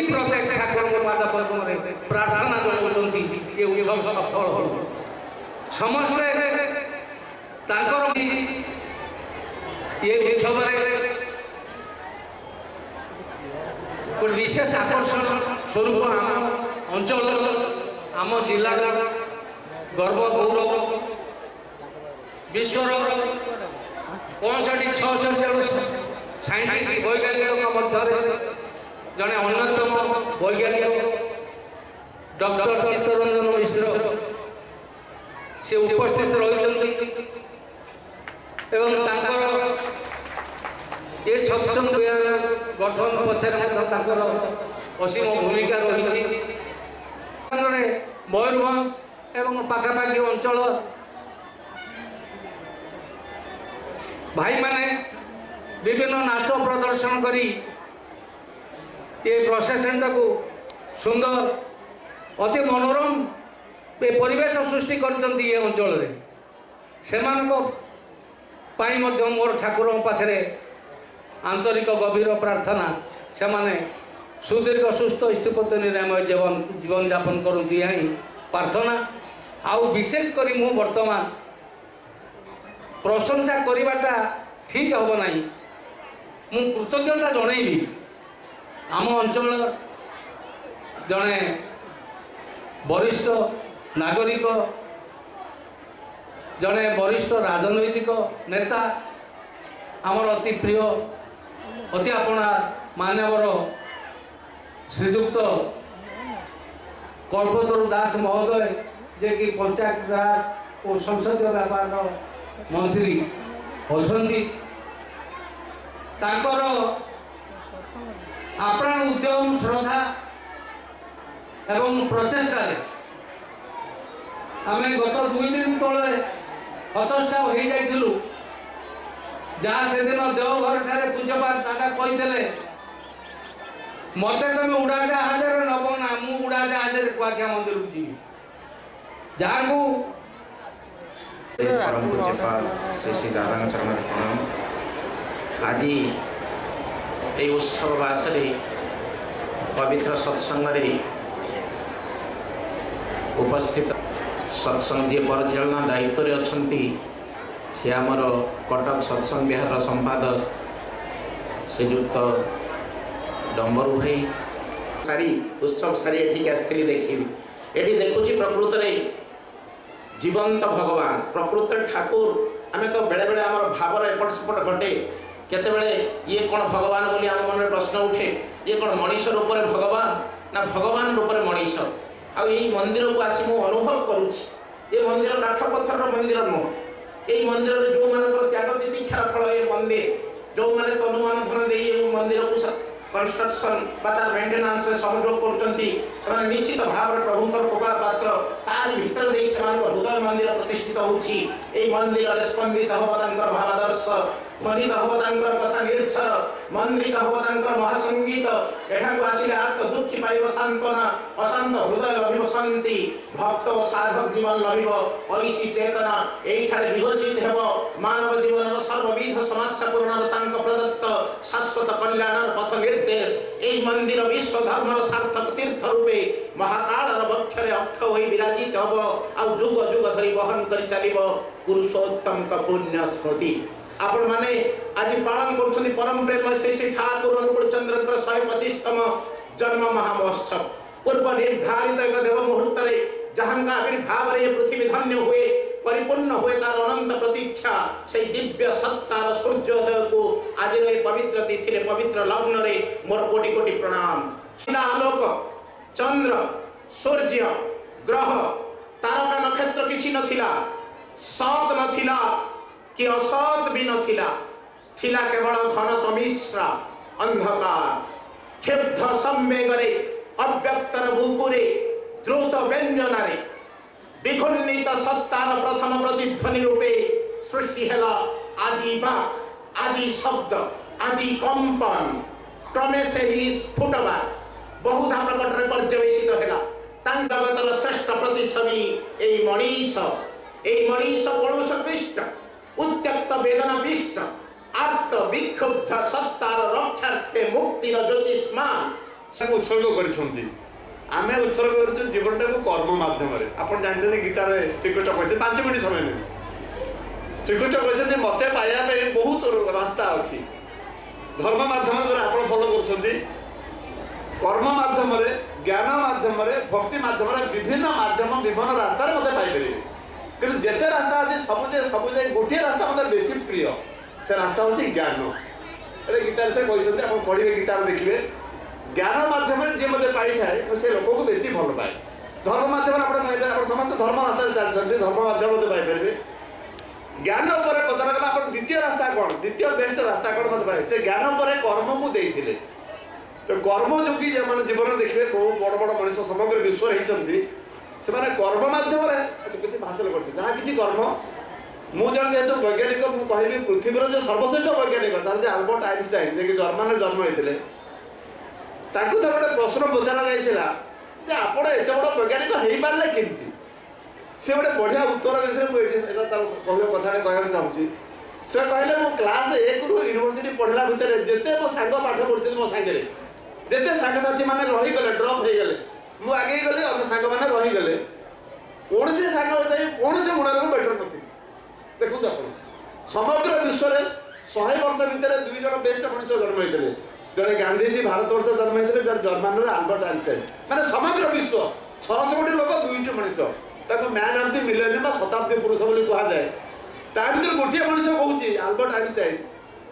प्रत्येक ठाकुर पाद पद्म प्रार्थना जनाउछन्ति ये उत्सव सफल हो समस्ते तांकर ये उत्सव विशेष आकर्षण स्वरूप आम अंचल आम जिलार गर्व गौरव विश्वर 65-66 जन साइंटिस्ट वैज्ञानिक मध्य जड़े अन्यतम वैज्ञानिक डॉक्टर चित्तरंजन मिश्र से उपस्थित रही ये सत्संग गठन पचर असीम भूमिका रही मयूरभंज एवं पाखापाखि अंचल भाई माने विभिन्न नाच प्रदर्शन करी ये प्रोसेसन को सुंदर अति मनोरम परिवेश सृष्टि कर अंचल से मोर ठाकुर पाखे आंतरिक गभीर प्रार्थना से माने सुदीर्घ सुस्थ स्थिपति निरामय जीवन यापन करती यहाँ प्रार्थना आउ विशेष करी मु वर्तमान प्रशंसा करवाटा ठीक हम ना मु कृतज्ञता जनइबी आम अंचल जड़े वरिष्ठ नागरिक जड़े वरिष्ठ राजनैतिक नेता आमर अति प्रिय अति अपना मानवर श्रीजुक्त कल्पतरु दास महोदय जे कि पंचायत राज और संसदीय व्यापार मंत्री होती आप्राण उद्यम श्रद्धा एवं प्रचेषा आम गत 2 दिन तले हतोत्साह हो जाइलु जहाँ से दिन देवघर ठारे पूज्यपात दादा कहीदेले मत तुम उड़ाजाहाज नब ना मु उड़ाजाहाज कुआखिया मंदिर को जी जहाँ को परम पूज्यपाल श्री श्री दादा चरण प्रणाम। आज ये उत्सव बासरे पवित्र सत्संग उपस्थित सत्संग जी परिचालना दायित्व अच्छा सी आमर कटक सत्संग विहार संपादक श्रीजुक्त डम्बरू भाई सारी उत्सव सारी एठी आसती देखी ये देखुची प्रकृत जीवंत भगवान प्रकृत ठाकुर आम तो बेले बेले आम भावर एपट सेपट घटे केतेबेले ये कौन भगवान बोली आम मन में प्रश्न उठे ये कौन मनीष रूप में भगवान ना भगवान रूप में मनीष आ मंदिर को आसी मु अनुभव करुँच ये मंदिर काठ पत्थर मंदिर नुह यही मंदिर में जो मान त्याग दीक्षार फल ये मंदिर जो मैंने तनुमान धन दे मंदिर को कंस्ट्रक्शन मेन्टेनान्स सहयोग कर निश्चित भाव प्रभु कृपा पात्र तार भीतर हृदय मंदिर प्रतिष्ठित होची मंदिर स्पंदित हम भावादर्श ध्वनित हम कथा निर्क्षर मंदित हम महासंगीत एठाक आसिले आत्म दुखी पाइब सांत्वना अशांत हृदय लभिब शांति भक्त और साधक जीवन लभिब ऐसी चेतना एठारे विकसित हेब मानव जीवन सर्वविध समस्या पूर्ण प्रदत्त शाश्वत कल्याण पथ निर्देश यही मंदिर विश्व धर्म सार्थक तीर्थ रूपे महाकाल वक्षरे अक्ष हो विराजित हम आ जुग जुग धरी वहन कर चलो पुरुषोत्तम का पुण्य स्मृति आपण माने आज पालन कर परम प्रेम श्री श्री ठाकुर अनुकूल चंद्र 125तम जन्म महामहोत्सव पूर्व निर्धारित एक देव मुहूर्त जहाँ का आविर्भाव ये पृथ्वी धन्य हुए परिपूर्ण हुए तार अनंत प्रतीक्षा से दिव्य सत्तार सूर्योदय को आज पवित्र तिथि पवित्र लग्न रे मोर कोटि कोटि प्रणाम। आलोक चंद्र सूर्य ग्रह तारका नक्षत्र किसी नथिला सत नथिला कि असत भी नथिला थिला केवल घन तमिश्रा अंधकार क्षुब्ध संवेगरे अव्यक्तर बुकुरे द्रुत व्यंजनारे विखुन्नित सत्तार प्रथम प्रतिध्वनि रूपे सृष्टि हेला आदि वाक् आदि शब्द आदि कंपन क्रमे से ही स्फुटवा बहुधा प्रकट रे पर्यवेसित हेला जगतर श्रेष्ठ प्रतिछवि एई मनीष पणुष कृष्ण उत्त्यक्त वेदना विष्ट आर्त विक्षुब्ध सत्तार रक्षार्थे मुक्तिर ज्योतिष्मान से उत्सर्ग कर आम उत्सर्ग कर जीवन टाक कर्म मध्यम आप जानते गीतार श्रीकृष्ण कहते 5 मिनट समय नहीं श्रीकृष्ण कहते मत पाइबा बहुत रास्ता अच्छी धर्म माध्यम द्वारा आप फलो कर कर्म माध्यम ज्ञान माध्यम भक्ति माध्यम विभिन्न माध्यम विभिन्न रास्तार मत पाइपर कि जिते रास्ता अच्छे सब जाए गोटे रास्ता मतलब बेसी प्रिय से रास्ता हूँ ज्ञान ये गीतार से कहते आप पढ़े गीतार देखिए ज्ञान माध्यम जी मत पाई थाए से लोक को बेसी भल पाए धर्म माध्यम आप समस्त धर्म रास्ता चलते धर्म माध्यम मत पाइपर ज्ञान पर पचरा गला आप द्वितीय रास्ता कौन द्वितीय बेस्ट रास्ता कौन मत पाए से ज्ञान पर कर्म को देते तो कर्मयोगी जो मैंने जीवन देखिए बहुत बड़ बड़ मनीष समग्र विश्व होती से कर्म मध्यम किसी हासिल कर कर्म मुझे जेहतु वैज्ञानिक मुझे कहबी पृथ्वीर जो सर्वश्रेष्ठ वैज्ञानिक आल्बर्ट आइनस्टाइन जे जर्मान जन्म होते ताकू तो गोटे प्रश्न पचरा जाइए आप एत बड़ वैज्ञानिक हो पारे केमती से गोटे बढ़िया उत्तर देते कथा कहना चाहूँगी से कहले मो क्लास 1 रु यूनिवर्सिटी पढ़ला भितर जिते मो सांग पाठ पढ़ते मो सांगे जिते सांगसाथी मैंने रहीगले ड्रप हो गले मुझे आगे गली अन्य सांग मैंने रहीगले कौन से सांग चाहिए कौन से गुण को बेटर नहीं देखो आप समग्र विश्व 100 वर्ष भितर 2 जन बेस्ट मनुष्य जन्म होते जड़े गांधीजी भारत वर्ष जन्म होते जर्मान आल्बर्ट आइनस्टाइन माने समग्र विश्व 600 कोटी लोक 2टी मनुष्य ताको मैन ऑफ द मिलेनियम शताब्दी पुरुष बोली कहा जाए ता भीतर गोटे मनुष्य कहूँ आल्बर्ट आइनस्टाइन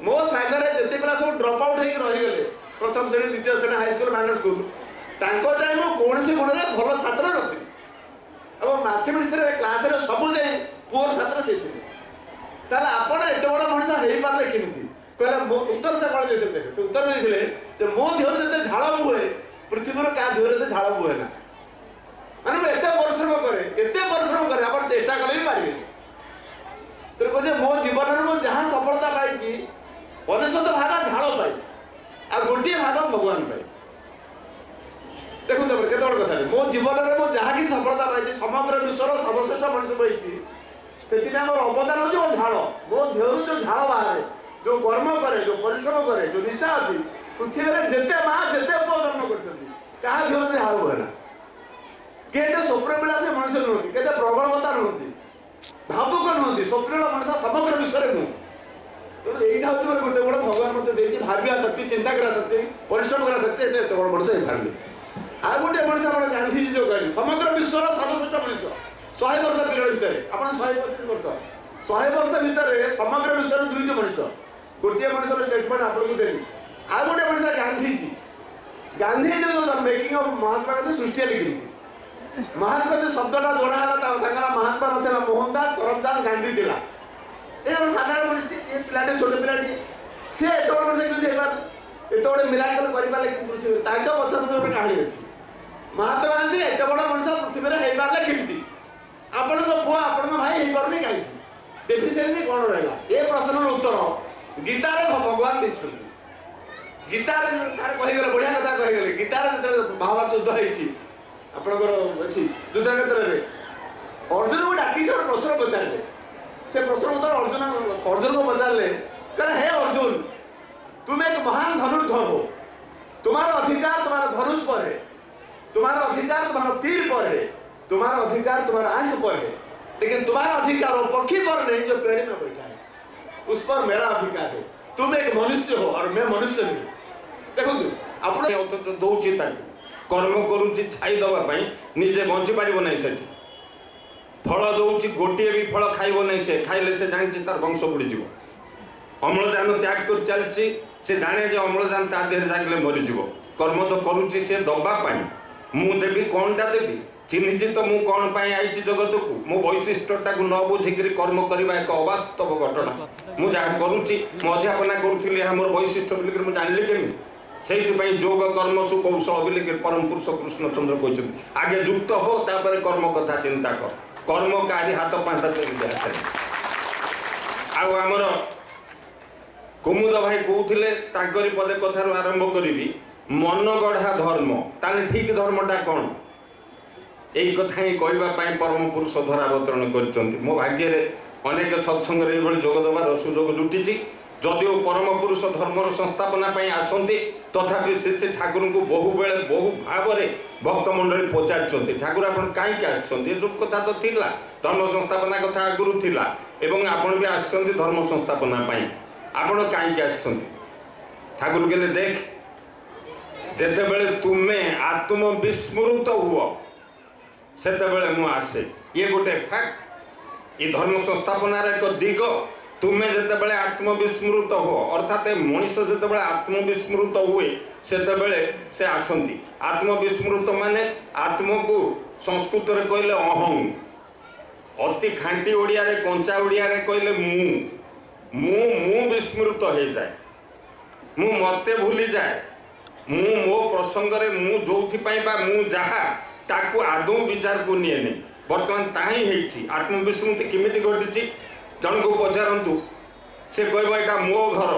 मो सांगरे जिते पिला सब ड्रप आउट होकर रहीगले प्रथम श्रेणी द्वितीय श्रेणी हाईस्कल माइनर स्कूल तांको जाए मो कौन से गुण भल छात्र नी और मैथमेटिक्स क्लास सब जाए पुअर छात्र से आप एत बड़ मनुष्य हो पारे केमती कहला उत्तर से कौन देते से उत्तर देते मो देह जिते झाड़ बुहे पृथ्वीर क्या देह झाड़ बुहे ना मैंने एत परिश्रम करे आप चेष्टा कले भी पारे तो कहे मो जीवन में मुझे जहाँ सफलता पाई 99 भाग झाड़ पाई आ गोटे भाग भगवान पाई देखो केत बड़ कथा मो जीवन में मुझे जहाँ कि सफलता पाई समग्र विश्वर सर्वश्रेष्ठ मनुष्य पाई से अवदान हो झाड़ मो देहर जो झाड़ बाहर जो कर्म करे जो परिश्रम करे जो निष्ठा अच्छी पृथ्वी में जिते माँ जिते पुओ जन्म कर देह से झाड़ हुए ना केते स्वप्न मिला से मनुष्य नुहति केते प्रबलता नुहति भावुक नुहति स्वप्न मनुष्य समग्र विश्व में नुह तेणु यही हूँ गोटे बड़ भगवान मत देखिए भाविया शक्ति चिंता करा शक्ति परिश्रम करा शक्ति एत बड़ मनुष्य हो पारे आ गोटे मनुष्य आप गांधीजी जो कहले समग्र विश्वर सर्वश्रेष्ठ मनुष्य 100 वर्ष पीरियड भितर आप 125 वर्ष 100 वर्ष भितर समग्र विश्वर 2टी मनुष्य गोटे मनुष्य स्टेटमेंट आपको देवी आ गोटे मनुष्य गांधीजी जो मेकिंग ऑफ महात्मा गांधी सृष्टि लिखी महात्मा जो शब्दटा जोड़ा महात्मा ना मोहनदास करमचंद गांधी थिला ये साधारण मनुष्य पिलाटे छोटे पिलाटे सी एत बड़ मनुष्य एत बड़े मिराकल कर पृथ्वी पछर गोटे कहानी अच्छी महात्मा गांधी एत बड़ मनुष्य पृथ्वी में हो पारे केमती आपण पुआ आपण भाई हो पारे कहीं डेफिशिएंसी कौन रहा ये प्रश्न उत्तर गीतार भगवान देखते गीतार कहीगले बढ़िया कथा कहीगले गीतार जो महाभारत युद्ध होती आपंकर अच्छी युद्ध क्षेत्र में अर्जुन को डाक प्रश्न पचारे से प्रश्न उत्तर अर्जुन को पचारे कहे हे अर्जुन तुम एक महान धनुर्धर हो तुम्हारा अधिकार तुम्हारा धनुष पर है तुम्हारा अधिकार तुम्हारा तीर पर है तुम्हारा अधिकार तुम्हारा आंख पर है लेकिन तुम्हारा अधिकार वो पक्षी पर नहीं जो पेड़ में बैठा है उस पर मेरा अधिकार है तुम एक मनुष्य हो और मैं मनुष्य नहीं देखो आप दौची कर्म करुच्ची छाई दवाई निजे बंची पार ना से फल दौर गोटे भी फल खाइब ना से खाइले से जानी तार वंश बुड़ीज अम्लजान त्याग कर चलती से जाने जे अम्लजान ता देह जागले मरीज कर्म तो करुच्ची से दवापाई मु देवी कौनटा देवी चिन्हिची तो मु कौन पाई आई जगत को मो वैशिष्ट्यटा को न बुझिक कर्म करने एक अवास्तव घटना मुझे करुच्ची मो अध्यापना करुली मोर वैशिष्ट्य बोलिक मुझे जानली केमी से योग कर्म सुकौशल बोलिक परम पुरुष कृष्णचंद्र कहते आगे युक्त हो तापर कर्म कथा चिंता कर कर्म कारी हाथ पांता चली आमर कुमुद भाई कहते पदे कथार आरंभ करी मन गढ़ा धर्म ताले ठीक धर्मटा कौन यही कथा ही कहवाई परम पुरुष धरावतरण कर मो भाग्य अनेक सत्संग जोग देवार सुजोग जुटी जदिओ परम पुरुष धर्मर संस्थापना ପାଇଁ ଆସନ୍ତି ତଥାପି ସେ ଠାକୁର को बहु बेले बहु भाव में भक्त मंडली पचार ठाकुर आप कहीं आसछन्ती ए सब कथा तो थिला धर्म संस्थापना कथा आगुरु थिला एवं आपण भी आसछन्ती धर्म संस्थापना ପାଇଁ आपण कहीं आसछन्ती ठाकुर कहले देख जेते बेले तुमे आत्म विस्मृत हुओ सेते बेले मु आसे ये गोटे फैक्ट ये धर्म संस्थापनार एक दिग तुम्हें जिते आत्मविस्मृत हो अर्थात मनीष जिते आत्मविस्मृत हुए से आसती आत्मविस्मृत माने आत्म को संस्कृत रे कहले अहं अति खांटी ओडिया रे कंचा ओडिया रे कहले मु विस्मृत हो जाए मु मते भूली जाए मु मो प्रसंग रे मु जोथि पई बा मु जहा ताकू आदौ विचार को निए नहीं वर्तमान ताही हेछि आत्मविस्मृति केमिति घटिछि जन को पचारतु से कहबा एटा मो घर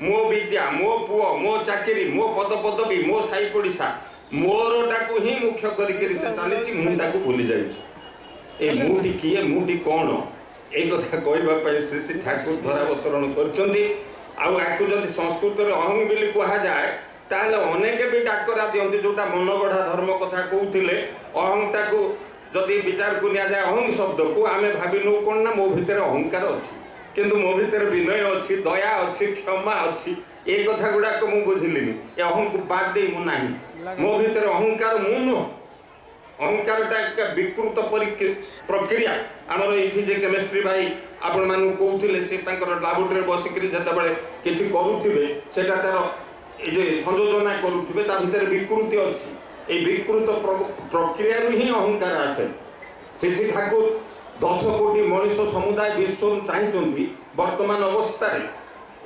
मो विद्या मो पुओ मो चाकरी मो पद पदवी मो साई पड़िसा मोरटा को ही मुख्य करिकरी से चली मुझे भूली जाए मुठी किए मुठी कौन ये कथा कहवाई श्री ठाकुर धरावतरण कर संस्कृत अहंग बोली कह जाए ताहले अनेक भी डाकरा दियंती जोटा मनगढ़ा धर्म कथा कहते अहंगटा को जदि विचार को निया जाए अहंग शब्द को आमे भावी नु कोन ना मो भितर अहंकार अछि किंतु मो भितर विनय अछि दया अछि क्षमा अछि ए कथा गुडा को मु बुझिलिनी ए अहंग को बाद दे मु नाही मो भितर अहंकार मु नु अहंकारटा एक विकृत प्रक्रिया आमर ये जे केमिस्ट्री भाई आपण मान कहते से लैबोरेटरी बसिक जिते किसी करुवे से संयोजना करुवे भीतर विकृति अच्छी ये विकृत प्रक्रिया ही अहंकार आसे श्री ठाकुर 10 कोटी मनीष समुदाय विश्व चाहते वर्तमान अवस्था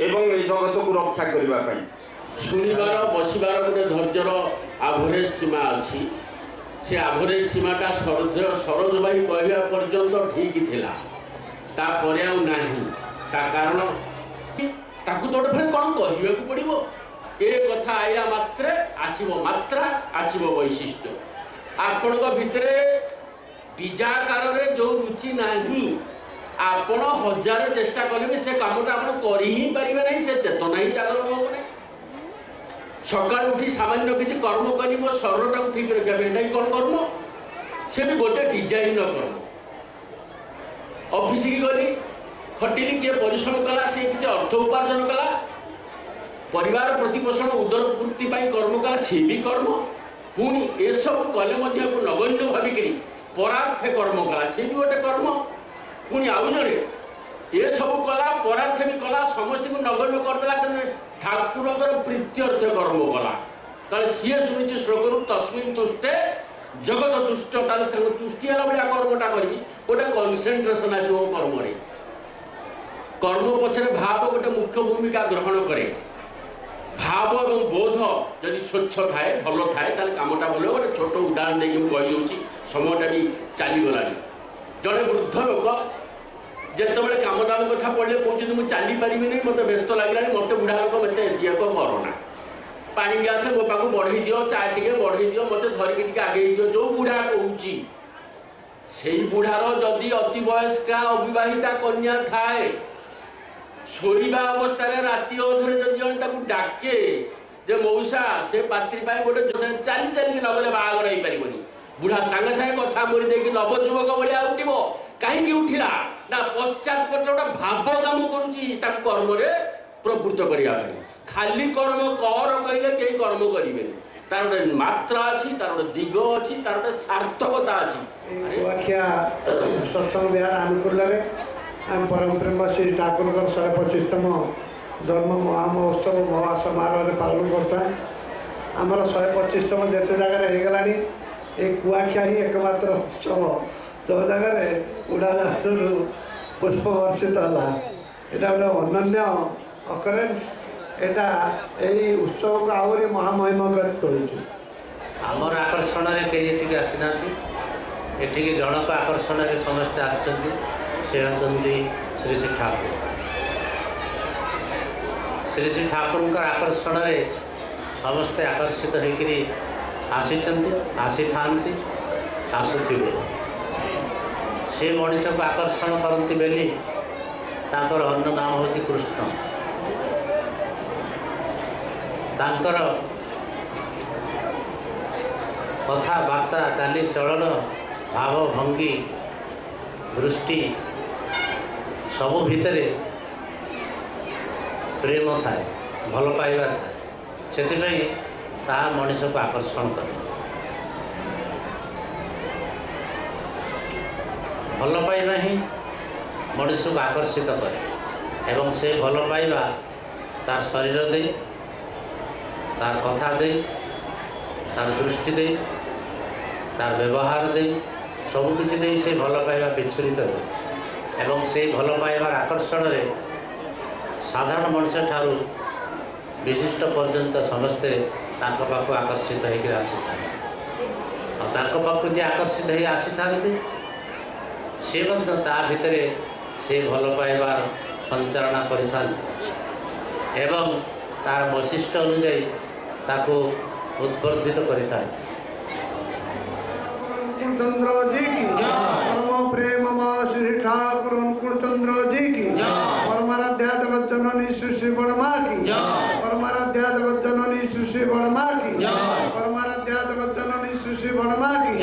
एवं ये जगत को रक्षा करने शुणिबार बसबार गोटे धैर्यर आभरेज सीमा अच्छी से आभरेज सीमाटा सरोज भाई कहवा पर्यंत ठीक थिला तापर ना कारण ताकू तो फिर कौन कहवा पड़ो ए कथा आइला मात्रे आसीबो मात्रा आसीबो वैशिष्ट्य आपण भितरे बीजाकार रे जो रुचि नाही आपण हजार चेष्टा कले भी से कामटा आपण करि ही परिबे नहीं से चेतना ही जागरण हो नहीं सकाळ उठी सामान्य किसी कर्म करी मो शरीरटा ठीक रखा बेटा कौन कर्म से भी गोटे डिजाइन कर्म ऑफिस की गली खटिली किए परिश्रम कला से किसी अर्थ उपार्जन कला परिवार प्रतिपोषण उदरपूर्ति कर्म कला सी भी कर्म पुणी ये सब कले नगण्य भाविक परार्थ कर्म कला सी भी गोटे कर्म पुणी आउ जड़े ये सब कला परार्थ भी कला समस्त को नगण्य करदेला ठाकुर प्रीत्यर्थ कर्म कला ताले सी शुणी श्लोक तस्मिन् तुष्टे जगत तुष्ट तुष्टि भाया कर्मटा करी गोटे कनसेंट्रेशन आसो कर्म कर्म पछरे भाव गोटे मुख्य भूमिका ग्रहण करे भाव और बोध जदि स्वच्छ थाए भल थाए ताल कामटा भल गोटे छोट उदाहरण देखिए मुझे समयटा भी चलीगला जड़े वृद्ध लोक जितेबाला कम दाम कथा पढ़े कहते मुझे चली पारि नहीं मत व्यस्त लगे मत बुढ़ा लोक मत दियाक करना पानी ग्लास मो पाक बढ़ई दियो चा टे बढ़ई दियो मत धरिकी आगे दियो जो बुढ़ा कहूँ से बुढ़ार जदि अति वयस्का अविवाहिता कन्या थाए शोवा अवस्था राति अधरे जब जन डाके जे मौसा से पात्री गोटे चली चलिए नगले बाहागर हो पार बुढ़ा सांगे सांगे कथा मुड़ी देखिए नवजुवक भाया उठब कहीं उठिला ना पश्चात पट गोटे भाव काम कर्म प्रवृत्त करने खाली कर्म कर कहले कई कर्म करेंगे तार गोटे मात्रा अच्छी तार गोटे दिग अच्छी तार गोटे सार्थकता अच्छी सत्संग विहार आनुकूल्य आम परम प्रेम श्री ठाकुर 125तम जन्म महामहोत्सव महासमारोह पालन करता आमर 125तम जिते जगह होगला ये कुआखिया ही एकमात्र उत्सव जो जगह उड़ाजाहाज पुष्प वर्षित है यहाँ गोटे अनन्य अकरेन्स यहाँ यही उत्सव को आहरी महामहिम कर तोलुँ आमर आकर्षण कई आसीना ये जनक आकर्षण समस्ते आसछन्ति से होती श्री श्री ठाकुर श्री श्री ठाकुर आकर्षण समस्ते आकर्षित होकर आसी था आसुवे से मनीष को आकर्षण करती बेली अन्य नाम हूँ कृष्ण ତାଙ୍କର କଥାବାର୍ତ୍ତା ଚାଲିଚଳନ ଭାବ ଭଙ୍ଗୀ ଦୃଷ୍ଟି ସବୁ ଭିତରେ ପ୍ରେମ ଥାଏ, ଭଲ ପାଇବା ଥାଏ। ସେଥିପାଇଁ ତାହା ମଣିଷକୁ ଆକର୍ଷଣ କରେ। ଭଲ ପାଇବା ହିଁ ମଣିଷକୁ ଆକର୍ଷିତ କରେ ଏବଂ ସେ ଭଲ ପାଇବା ତାର ଶରୀର ଦେଇ, ତାର କଥା ଦେଇ, ତାର ଦୃଷ୍ଟି ଦେଇ, ତାର ବ୍ୟବହାର ଦେଇ, ସବୁକିଛି ଦେଇ ସେ ଭଲ ପାଇବା ବିଚ୍ଛୁରିତ ହୁଏ ଏବଂ ସେଇ ଭଲ ପାଇବାର ଆକର୍ଷଣରେ ସାଧାରଣ ମଣିଷ ଠାରୁ ବିଶିଷ୍ଟ ପର୍ଯ୍ୟନ୍ତ ସମସ୍ତେ ତାଙ୍କ ପାଖକୁ ଆକର୍ଷିତ ହେଇକି ଆସିଥାନ୍ତି। ଆଉ ତାଙ୍କ ପାଖକୁ ଯିଏ ଆକର୍ଷିତ ହେଇ ଆସିଥାନ୍ତି ସେ ମଧ୍ୟ ତା ଭିତରେ ସେ ଭଲ ପାଇବାର ସଞ୍ଚାଳନା କରିଥାନ୍ତି ଏବଂ ତାର ବୈଶିଷ୍ଟ୍ୟ ଅନୁଯାୟୀ ତାକୁ ଉଦ୍ବର୍ଦ୍ଧିତ କରିଥାନ୍ତି। चंद्र जी की परम प्रेम श्री ठाकुर अंकुर चंद्र जी की परमाराध्या जगत जननी श्री बड़मा की परमाराध्या जगत जननी श्री बड़मा की परमाराध्या जगत जननी श्री बड़मा की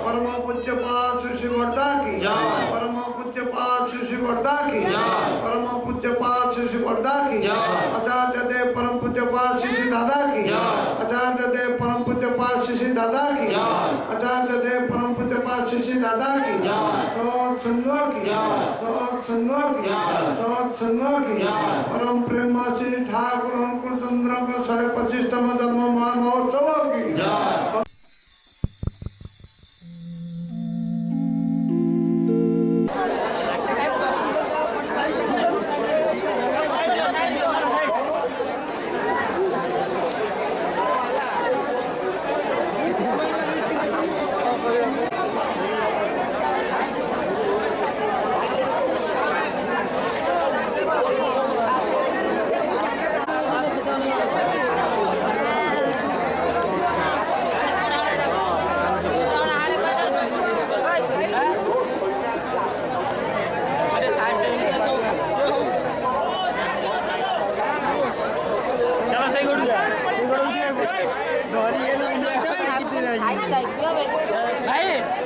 परम पूज्य पाद श्री बड़दा की परम पूज्य पाद श्री बड़दा की परम पूज्य पाद श्री बड़दा की आचार्य देव परम पूज्य पाद श्री दादा की आचार्य देव परम पूज्य पाद श्री दादा की आचार्य देव परम पूज्य पाद श्री दादा की परम प्रेम श्री ठाकुर अंकुर चंद्र 125तम जन्म महोत्सव की भाई